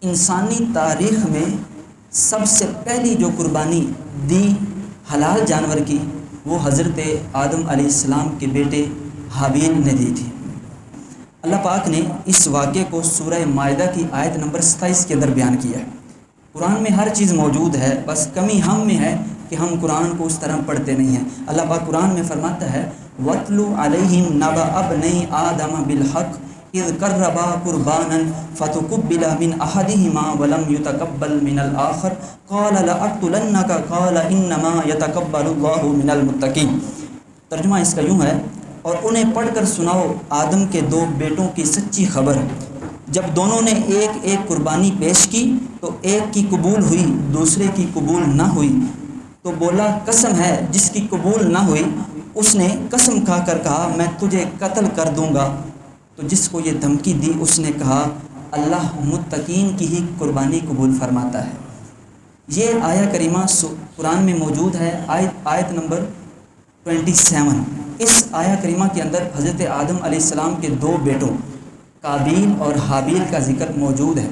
انسانی تاریخ میں سب سے پہلی جو قربانی دی حلال جانور کی وہ حضرت آدم علیہ السلام کے بیٹے حابیل نے دی تھی۔ اللہ پاک نے اس واقعے کو سورہ مائدہ کی آیت نمبر 27 کے اندر بیان کیا ہے۔ قرآن میں ہر چیز موجود ہے، بس کمی ہم میں ہے کہ ہم قرآن کو اس طرح پڑھتے نہیں ہیں۔ اللہ پاک قرآن میں فرماتا ہے وَاتْلُ عَلَيْهِمْ نَبَأَ ابْنَيْ آدَمَ بِالْحَقِّ اذ قربا قربانا فتقبل من احدهما ولم يتقبل من الاخر قال لاقتلنك قال انما يتقبل الله من المتقين۔ ترجمہ اس کا یوں ہے، اور انہیں پڑھ کر سناؤ آدم کے دو بیٹوں کی سچی خبر، جب دونوں نے ایک ایک قربانی پیش کی تو ایک کی قبول ہوئی دوسرے کی قبول نہ ہوئی، تو بولا قسم ہے جس کی قبول نہ ہوئی، اس نے قسم کھا کر کہا میں تجھے قتل کر دوں گا، تو جس کو یہ دھمکی دی اس نے کہا اللہ متقین کی ہی قربانی قبول فرماتا ہے۔ یہ آیہ کریمہ قرآن میں موجود ہے، آیت نمبر 27۔ اس آیہ کریمہ کے اندر حضرت آدم علیہ السلام کے دو بیٹوں قابیل اور حابیل کا ذکر موجود ہے۔